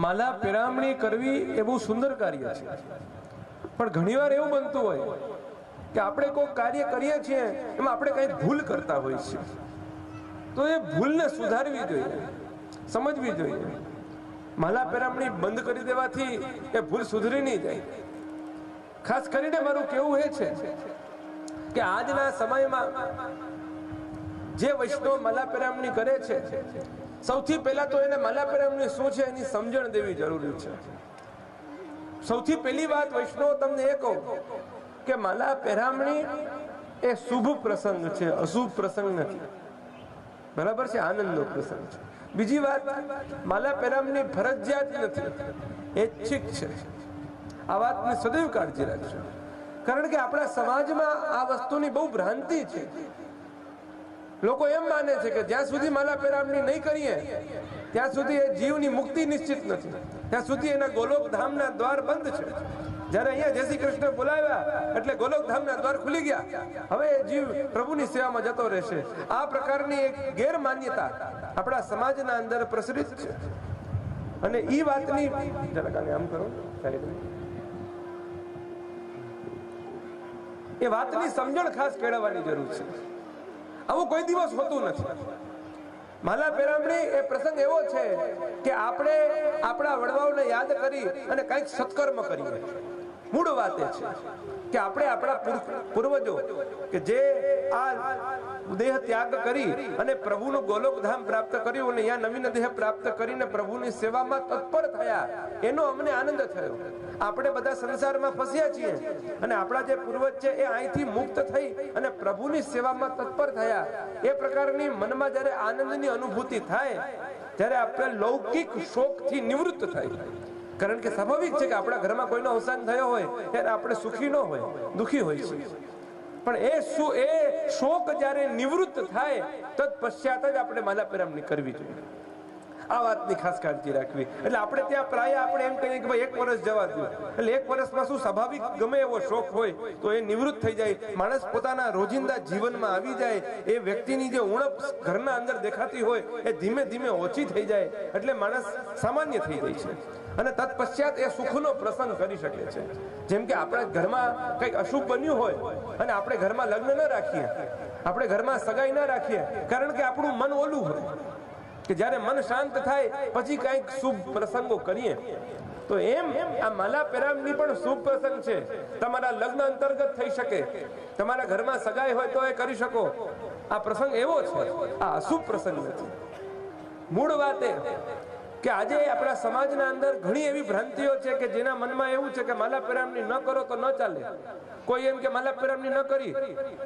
માલા પેરામણી કરવી એ બહુ સુંદર કાર્ય છે, પણ ઘણીવાર એવું બનતું હોય કે આપણે કોઈ કાર્ય કરીએ છીએ એમાં આપણે કંઈ ભૂલ કરતા હોઈએ છીએ, તો એ ભૂલને સુધારવી જોઈએ, સમજવી જોઈએ. માલા પેરામણી બંધ કરી દેવાથી એ ભૂલ સુધરી નહીં જાય. ખાસ કરીને મારું કહેવું એ છે કે આજના સમયમાં જે વૈષ્ણવ માલા પેરામણી કરે છે, સૌથી પહેલા તો એને માલા પેરામણી શું છે એની સમજણ દેવી જરૂરી છે. સૌથી પહેલી વાત વૈષ્ણવ તમને એ કહું કે માલા પેરામણી એ શુભ પ્રસંગ છે, અશુભ પ્રસંગ નથી. બરાબર છે, આનંદનો પ્રસંગ છે. બીજી વાત, માલા પેરામણી ફરજિયાત નથી, ઐચ્છિક છે. આ વાતની સદૈવ કાળજી રાખજો, કારણ કે આપણા સમાજમાં આ વસ્તુની બહુ ભ્રાંતિ છે. લોકો એમ માને છે કે જ્યાં સુધી માલા પેરામણી નહીં કરીએ ત્યાં સુધી એ જીવની મુક્તિ નિશ્ચિત નથી, ત્યાં સુધી એના ગોલોકધામના દ્વાર બંધ છે. જ્યારે અહીંયા જય શ્રી કૃષ્ણ બોલાવ્યા એટલે ગોલોકધામના દ્વાર ખુલી ગયા, હવે એ જીવ પ્રભુની સેવામાં જતો રહેશે. આ પ્રકારની એક ગેરમાન્યતા આપણા સમાજના અંદર પ્રસરિત છે, અને ઈ વાતની આમ કરો એ વાતની સમજણ ખાસ કેળવવાની જરૂર છે. આવું કોઈ દિવસ હોતું નથી. માલા પેરામણી એ પ્રસંગ એવો છે કે આપણે આપણા વડવાઓને યાદ કરી અને કંઈક સત્કર્મ કરીએ. મૂળ વાત એ છે કે આપણે આપણા પૂર્વજો કે જે આ દેહ ત્યાગ કરી અને પ્રભુનું ગોલોકધામ પ્રાપ્ત કર્યું અને અહીંયા નવીન દેહ પ્રાપ્ત કરીને પ્રભુની સેવામાં તત્પર થયા, એનો અમને આનંદ થયો. આપણે બધા સંસારમાં ફસ્યા છીએ અને આપણા જે પૂર્વજ છે એ અહીંથી મુક્ત થઈ અને પ્રભુની સેવામાં તત્પર થયા. એ પ્રકારની મનમાં જ્યારે આનંદની અનુભૂતિ થાય ત્યારે આપણે લૌકિક શોકથી નિવૃત્ત થાય. કારણ કે સ્વાભાવિક છે કે આપણા ઘરમાં કોઈનો અવસાન થયો હોય ત્યારે આપણે સુખી ન હોય, દુઃખી હોય છે. પણ એ શોક જ્યારે નિવૃત્ત થાય તત્પશ્ચાત જ આપણે માલા પેરામણી કરવી જોઈએ. આ વાતની ખાસ કાળજી રાખવી. એટલે આપણે ત્યાં પ્રાય આપણે એમ કહીએ કે ભાઈ 1 વર્ષ જવા દો, એટલે 1 વર્ષમાં શું સ્વાભાવિક ગમે એવો શોખ હોય તો એ નિવૃત્ત થઈ જાય. માણસ પોતાના રોજિંદા જીવનમાં આવી જાય, એ વ્યક્તિની જે ઉણપ ઘરના અંદર દેખાતી હોય એ ધીમે ધીમે ઓછી થઈ જાય, એટલે માણસ સામાન્ય થઈ જાય છે અને તત્પશ્ચાત એ સુખનો પ્રસંગ કરી શકે છે. જેમ કે આપણા ઘરમાં કંઈક અશુભ બન્યું હોય અને આપણે ઘરમાં લગ્ન ન રાખીએ, આપણે ઘરમાં સગાઈ ન રાખીએ, કારણ કે આપણું મન ઓલું હોય કે જ્યારે મન શાંત થાય પછી કંઈક શુભ પ્રસંગો કરીએ. તો એમ આ માલા પેરામણી પણ શુભ પ્રસંગ છે. તમારા લગ્ન અંતર્ગત થઈ શકે, તમારા ઘરમાં સગાઈ હોય તો એ કરી શકો. આ પ્રસંગ એવો છે, આ અશુભ પ્રસંગ નથી. મૂળ વાત એ કે આજે આપણા સમાજના અંદર ઘણી એવી ભ્રાંતિઓ છે કે જેના મનમાં એવું છે કે માલા પેરામણી ન કરો તો ન ચાલે. કોઈ એમ કે માલા પેરામણી ન કરી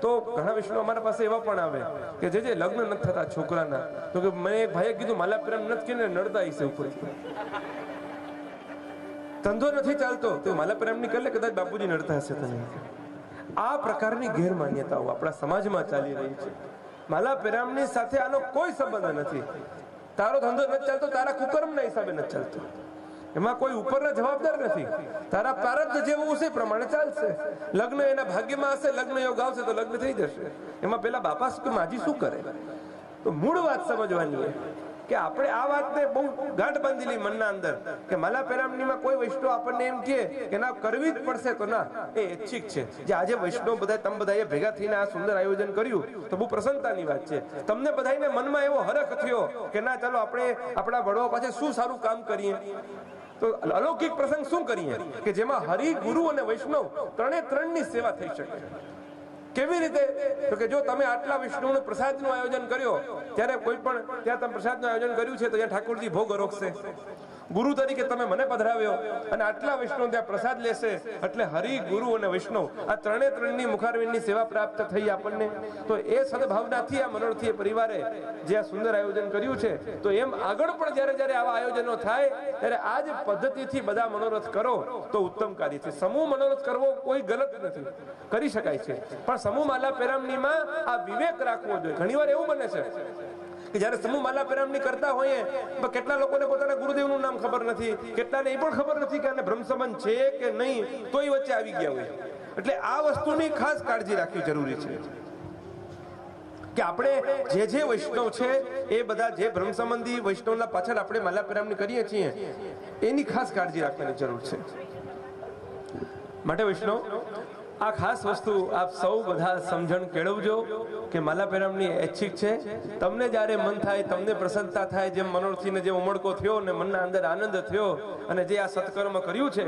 તો ઘણા વિષ્ણુ અમારા પાસે એવા પણ આવે કે જે લગ્ન નથી થતા છોકરાના, તો કે મને એક ભાઈએ કીધું માલા પેરામણી નથી કરીને નડતા હશે ઉપરથી, ધંધો નથી ચાલતો તો માલા પેરામણી કરી લે, કદાચ બાપુજી નડતા હશે તને. આ પ્રકારની ગેરમાન્યતાઓ આપણા સમાજમાં ચાલી રહી છે. માલા પેરામણી સાથે આનો કોઈ સંબંધ નથી. તારો ધંધો નથી ચાલતો, તારા કુકર્મના હિસાબે નથી ચાલતો, એમાં કોઈ ઉપરના જવાબદાર નથી. તારા પ્રારબ્ધ જેવું હશે પ્રમાણે ચાલશે. લગ્ન એના ભાગ્યમાં હશે, લગ્ન યોગ આવશે તો લગ્ન થઈ જશે. એમાં પેલા બાપા શું માજી શું કરે? તો મૂળ વાત સમજવાની કે આપણે આ વાતને બહુ ગાંઠ બાંધેલી મનના અંદર કે માલા પેરામણીમાં કોઈ વૈષ્ણવ આપણને એમ કહે કે ના કરવી જ પડશે, તો ના, એ ઐચ્છિક છે. જે આજે વૈષ્ણવ બધા તમે બધાએ ભેગા થઈને આ સુંદર આયોજન કર્યું તો બહુ પ્રસન્નતાની વાત છે. તમને બધાને મનમાં એવો હરખ થયો કે ના ચાલો આપણે આપણા વડવા પાસે શું સારું કામ કરીએ, તો અલૌકિક પ્રસંગ શું કરીએ કે જેમાં હરિ, ગુરુ અને વૈષ્ણવ ત્રણની સેવા થઈ શકે. કેવી રીતે? તો કે જો તમે આટલા વિષ્ણુનું પ્રસાદનું આયોજન કર્યો, ત્યારે કોઈ પણ ત્યાં તમે પ્રસાદનું આયોજન કર્યું છે તો ત્યાં ઠાકોરજી ભોગ રોકશે. ગુરુ તરીકે તમે મને પધરાવ્યો અને આટલા વૈષ્ણવ ત્યાં પ્રસાદ લેશે, એટલે હરિ, ગુરુ અને વૈષ્ણવ આ ત્રણની મુખારવિંદની સેવા પ્રાપ્ત થઈ આપણને. તો એ સદભાવનાથી આ મનોરથી પરિવારે જે આ સુંદર આયોજન કર્યું છે, તો એમ આગળ પણ જ્યારે જ્યારે આવા આયોજનો થાય ત્યારે આ જ પદ્ધતિથી બધા મનોરથ કરો તો ઉત્તમ કાર્ય છે. સમૂહ મનોરથ કરવો કોઈ ગલત નથી, કરી શકાય છે, પણ સમૂહ માલા પેરામણીમાં આ વિવેક રાખવો જોઈએ. ઘણીવાર એવું બને છે કે જ્યારે સમૂહ માલા પેરામણી કરતા હોઈએ તો કેટલા લોકોને પોતાના ગુરુદેવનું નામ ખબર નથી, કેટલાને એ પણ ખબર નથી કે આને બ્રહ્મ સંબંધ છે કે નહીં, તો એ વચ્ચે આવી ગયા હોય. એટલે આ વસ્તુની ખાસ કાળજી રાખવી જરૂરી છે. કે આપણે જે વૈષ્ણવ છે એ બધા જે બ્રહ્મ સંબંધી વૈષ્ણવના પાછળ આપણે માલા પેરામણી કરીએ છીએ એની ખાસ કાળજી રાખવાની જરૂર છે. માટે વૈષ્ણવ આ ખાસ વસ્તુ આપ સૌ બધા સમજણ કેળવજો કે માલા પેરામણી ઐચ્છિક છે. તમને જ્યારે મન થાય, તમને પ્રસન્નતા થાય, જેમ મનોરથીને જે ઉમળકો થયો ને મનના અંદર આનંદ થયો અને જે આ સત્કર્મ કર્યું છે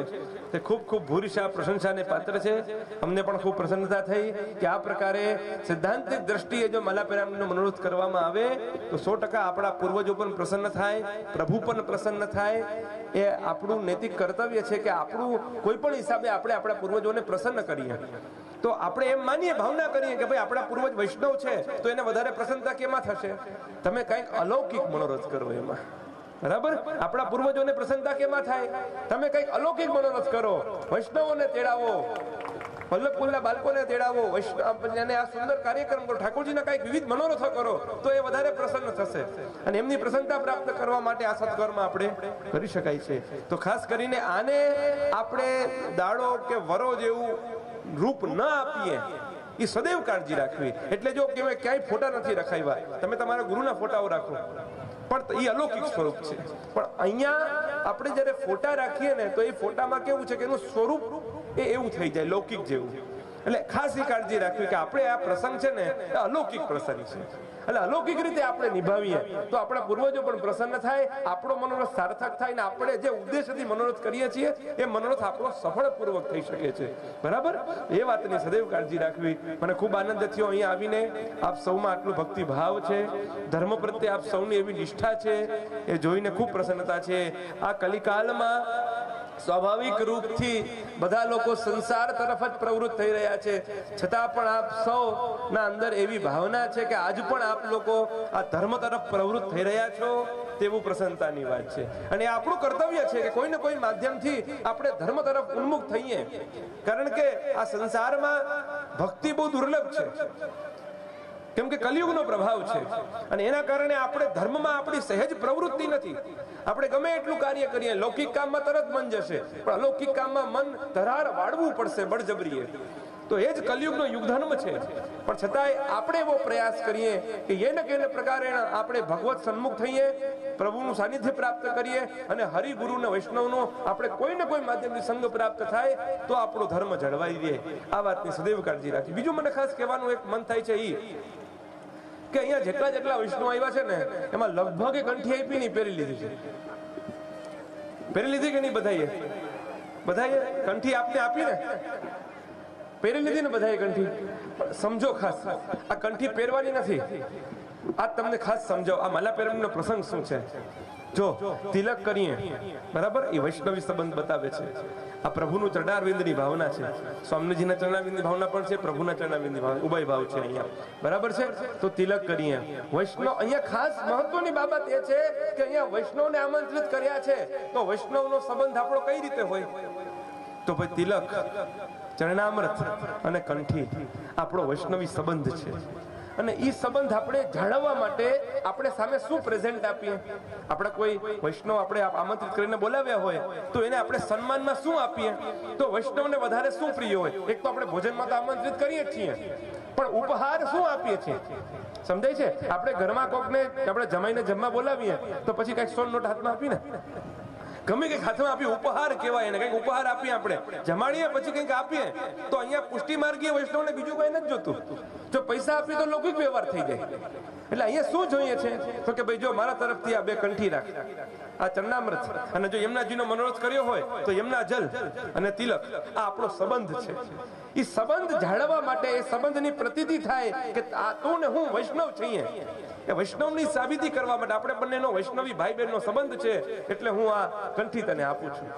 તે ખૂબ ખૂબ ભૂરિશા પ્રશંસાને પાત્ર છે. અમને પણ ખૂબ પ્રસન્નતા થઈ કે આ પ્રકારે સિદ્ધાંતિક દ્રષ્ટિએ જો માલા પેરામણીનો મનોરથ કરવામાં આવે તો 100% આપણા પૂર્વજો પણ પ્રસન્ન થાય, પ્રભુ પણ પ્રસન્ન થાય. એ આપણું નૈતિક કર્તવ્ય છે કે આપણું કોઈ પણ હિસાબે આપણે આપણા પૂર્વજોને પ્રસન્ન કરીએ. તો આપણે એમ માનીએ, ભાવના કરીએ કે ભાઈ આપણા પૂર્વજ વૈષ્ણવ છે તો એને વધારે પ્રસન્નતા કેમાં થશે? તમે કંઈક અલૌકિક મનોરથ કરો એમાં, બરાબર? આપણા પૂર્વજોને પ્રસન્નતા કેમાં થાય? તમે કંઈક અલૌકિક મનોરથ કરો, વૈષ્ણવોને તેડાવો, વલ્લભકુલના બાળકોને તેડાવો, વૈષ્ણવ આ સુંદર કાર્યક્રમ કરો, ઠાકોરજીના કંઈક વિવિધ મનોરથો કરો તો એ વધારે પ્રસન્ન થશે અને એમની પ્રસન્નતા પ્રાપ્ત કરવા માટે આ સત્કર્મ આપણે કરી શકાય છે. તો ખાસ કરીને આને આપણે દાડો કે વરો જેવું રૂપ ન આપીએ એ સદૈવ કાળજી રાખવી. એટલે જો કે ક્યાંય ફોટા નથી રખાવ્યા, તમે તમારા ગુરુના ફોટાઓ રાખો પણ એ અલૌકિક સ્વરૂપ છે. પણ અહીંયા આપણે જ્યારે ફોટા રાખીએ ને તો એ ફોટામાં કેવું છે કે એનું સ્વરૂપ એ એવું થઈ જાય લૌકિક જેવું. એટલે ખાસ એ કાળજી રાખવી કે આપણે આ પ્રસંગ છે ને એ અલૌકિક પ્રસંગ છે. એટલે અલૌકિક રીતે આપણે નિભાવીએ તો આપણા પૂર્વજો પણ પ્રસન્ન થાય, આપણો મનોરથ સાર્થક થાય ને આપણે જે ઉદ્દેશથી મનોરથ કરીએ છીએ એ મનોરથ આપણો સફળપૂર્વક થઈ શકે છે. બરાબર? એ વાતની સદૈવ કાળજી રાખવી. મને ખૂબ આનંદ થયો અહીંયા આવીને. આપ સૌમાં આટલું ભક્તિ ભાવ છે, ધર્મ પ્રત્યે આપ સૌની એવી નિષ્ઠા છે, એ જોઈને ખૂબ પ્રસન્નતા છે. આ કલિકાલમાં સ્વાભાવિક રૂપથી બધા લોકો સંસાર તરફ જ પ્રવૃત્ત થઈ રહ્યા છે, છતાં પણ આપ સૌના અંદર એવી ભાવના છે કે આજ પણ આપ લોકો આ ધર્મ તરફ પ્રવૃત્ત થઈ રહ્યા છો, તેવું પ્રસન્નતાની વાત છે. અને આપણું કર્તવ્ય છે કે કોઈને કોઈ માધ્યમથી આપણે ધર્મ તરફ ઉન્મુખ થઈએ, કારણ કે આ સંસારમાં ભક્તિ બહુ દુર્લભ છે, કેમ કે કલિયુગનો પ્રભાવ છે અને એના કારણે આપણે ધર્મમાં આપણી સહેજ પ્રવૃત્તિ નથી. આપણે ગમે એટલું કાર્ય કરીએ, લૌકિક કામમાં તરત મન જશે, પણ અલૌકિક કામમાં મન ધરાર વાળવું પડશે બળજબરીએ. તો એ જ કલિયુગનો યુગ ધર્મ છે. પણ છતાંય આપણે એવો પ્રયાસ કરીએ કે એને કેને પ્રકારે આપણે ભગવત સન્મુખ થઈએ, પ્રભુનું સાનિધ્ય પ્રાપ્ત કરીએ અને હરિગુરુ ને વૈષ્ણવનો આપણે કોઈ ને કોઈ માધ્યમથી સંગ પ્રાપ્ત થાય તો આપણો ધર્મ જળવાઈ રહે. આ વાતની સદૈવ કાળજી રાખી. બીજું મને ખાસ કહેવાનું એક મન થાય છે કે અહીંયા જેટલા વૈષ્ણવ આવ્યા છે ને એમાં લગભગ કંઠી આપી નહીં પહેરી લીધી છે. પહેરી લીધી કે નહીં? બધાએ કંઠી આપને આપી ને પહેરી લીધી ને બધાએ કંઠી. સમજો ખાસ, આ કંઠી પહેરવાની નથી. આ તમને ખાસ સમજાવ, આ માલા પેરામણીનો પ્રસંગ શું છે. જો તિલક કરીએ, બરાબર, એ વૈષ્ણવી સંબંધ બતાવે છે. આ પ્રભુનું ચરણારવિંદની ભાવના છે, સ્વામીજીના ચરણારવિંદની ભાવના પણ છે, પ્રભુના ચરણારવિંદની ભાવના, ઉભય ભાવ છે અહીંયા, બરાબર છે. તો તિલક કરીએ. વૈષ્ણવ અહીંયા ખાસ મહત્વની બાબત એ છે કે અહીંયા વૈષ્ણવને આમંત્રિત કર્યા છે, તો વૈષ્ણવનો સંબંધ આપણો કઈ રીતે હોય? તો ભાઈ તિલક, ચરણામૃત અને કંઠી આપણો વૈષ્ણવી સંબંધ છે. અને એ સંબંધ આપણે જાળવવા માટે આપણે સામે શું પ્રેઝન્ટ આપીએ? આપણે કોઈ વૈષ્ણવ આપણે આમંત્રિત કરીને બોલાવ્યા હોય તો એને આપણે સન્માનમાં શું આપીએ? તો વૈષ્ણવને વધારે શું પ્રિય હોય? એક તો આપણે ભોજનમાં તો આમંત્રિત કરીએ છીએ, પણ ઉપહાર શું આપીએ છીએ? સમજાય છે? આપણે ઘરમાં કોકને આપણે જમાઈને જમવા બોલાવીએ તો પછી કઈક સોન નોટ હાથમાં આપીને, ગમે કંઈક હાથમાં આપી, ઉપહાર કહેવાય એને. કંઈક ઉપહાર આપીએ આપણે, જમાડીએ પછી કંઈક આપીએ. તો અહીંયા પુષ્ટિ માર્ગીય વૈષ્ણવને બીજું કઈ નથી જોતું. જો પૈસા આપી તો લૌકિક વ્યવહાર થઈ જાય. એટલે અહીંયા શું જોઈએ છે તો કે ભાઈ જો મારા તરફથી આ 2 કંઠી રાખ, આ ચરણામૃત, અને જો યમુનાજીનો મનોરથ કર્યો હોય તો યમુના જલ અને તિલક, આ આપણો સંબંધ છે. એ સંબંધ જાળવવા માટે, એ સંબંધની પ્રતીતિ થાય કે તું ને હું વૈષ્ણવ છીએ, એ વૈષ્ણવની સાબિતી કરવા માટે આપણે બંનેનો વૈષ્ણવી ભાઈ બહેનનો સંબંધ છે, એટલે હું આ કંઠી તને આપું છું.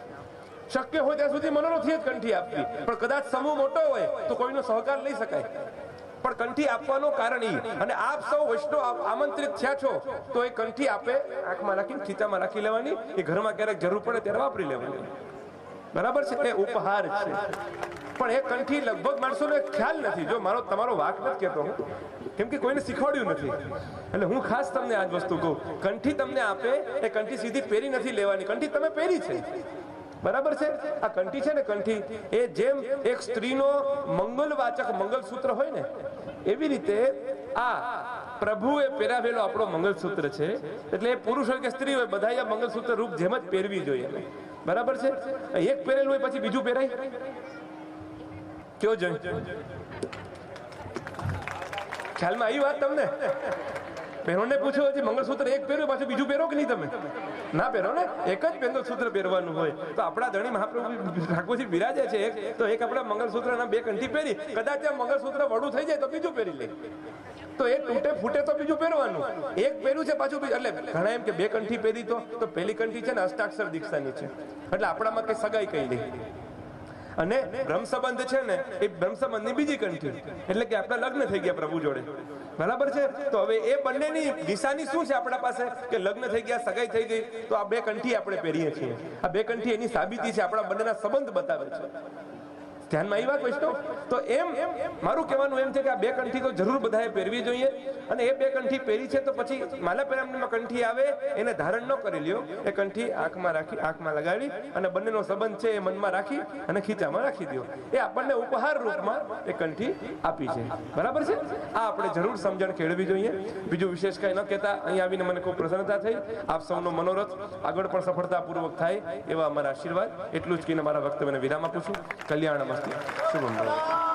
શક્ય હોય ત્યાં સુધી મનોરથથી જ કંઠી આપવી, પણ કદાચ સમૂહ મોટો હોય તો કોઈનો સહકાર લઈ શકાય. પણ કંઠી આપવાનું કારણ એ, અને આપ સૌ વૈષ્ણવ આમંત્રિત થયા છો તો એ કંઠી આપે આંખમાં રાખીને ખીચામાં રાખી લેવાની, એ ઘરમાં ક્યારેક જરૂર પડે ત્યારે વાપરી લેવાની, બરાબર છે? એ ઉપહાર છે. પણ એ કંઠી લગભગ માણસોને ખ્યાલ નથી. જો તમારો વાક નથી કહેતો, કેમ કે કોઈને શીખવાડ્યું નથી. એટલે હું ખાસ તમને આ જ વસ્તુ કહું, કંઠી તમને આપે એ કંઠી સીધી પહેરી નથી લેવાની, કંઠી તમે પહેરી છે, બરાબર છે? આ કંઠી છે ને, કંઠી એ જેમ એક સ્ત્રીનો મંગલવાચક મંગલસૂત્ર હોય ને, એવી રીતે આ પ્રભુએ પહેરાવેલો આપણો મંગલસૂત્ર છે, એટલે એ પુરુષ હોય કે સ્ત્રી હોય બધાએ આ મંગલસૂત્ર રૂપ જેમ જ પહેરવી જોઈએ, બરાબર છે? એક પહેરેલું હોય પછી બીજું પહેરાય? કયો જોઈ ખ્યાલમાં આવી વાત તમને? બહેનોને પૂછો, હજી મંગળસૂત્ર એક પહેર્યું પાછું બીજું પહેરો કે નહીં? તમે ના પહેરો ને, એક જ મંગળસૂત્ર પહેરવાનું હોય. તો આપણા ધણી મહાપ્રભુ ઠાકોરજી બિરાજે છે એક આપણા મંગળસૂત્રના બે કંઠી પહેરી, કદાચ આ મંગળસૂત્ર વડું થઈ જાય તો બીજું પહેરી લે, તો એક તૂટે ફૂટે તો બીજું પહેરવાનું. એક પહેર્યું છે પાછું એટલે ઘણા એમ કે બે કંઠી પહેરી તો પેલી કંઠી છે ને અષ્ટાક્ષર દીક્ષાની છે, એટલે આપણામાં કઈ સગાઈ કઈ નહીં. અને બ્રહ્મ સંબંધ છે ને એ બ્રહ્મ સંબંધની બીજી કંઠી, એટલે કે આપણા લગ્ન થઈ ગયા પ્રભુ જોડે, બરાબર છે? તો હવે એ બંનેની નિશાની શું છે આપણા પાસે કે લગ્ન થઈ ગયા, સગાઈ થઈ ગઈ, તો આ બે કંઠી આપણે પહેરીએ છીએ. આ બે કંઠી એની સાબિતી છે, આપણા બંનેના સંબંધ બતાવે છે. ધ્યાનમાં આવી વાત વૈષ્ણવ? તો એમ મારું કહેવાનું એમ છે કે આ બે કંઠી તો જરૂર બધાએ પહેરવી જોઈએ. અને એ બે કંઠી પહેરી છે તો પછી માલા પેરામણીમાં કંઠી આવે એને ધારણ ન કરી લ્યો, એ કંઠી આંખમાં રાખી, આંખમાં લગાડી અને બંનેનો સંબંધ છે એ મનમાં રાખી અને ખીચામાં રાખી દો. એ આપણને ઉપહાર રૂપમાં એ કંઠી આપી છે, બરાબર છે? આ આપણે જરૂર સમજણ કેળવી જોઈએ. બીજું વિશેષ કઈ ન કહેતા અહીં આવીને મને ખૂબ પ્રસન્નતા થઈ. આપ સૌનો મનોરથ આગળ પણ સફળતાપૂર્વક થાય એવા અમારા આશીર્વાદ. એટલું જ કહીને મારા વક્તવ્યને વિરામ આપું છું. કલ્યાણ. શુભમ ભવતુ.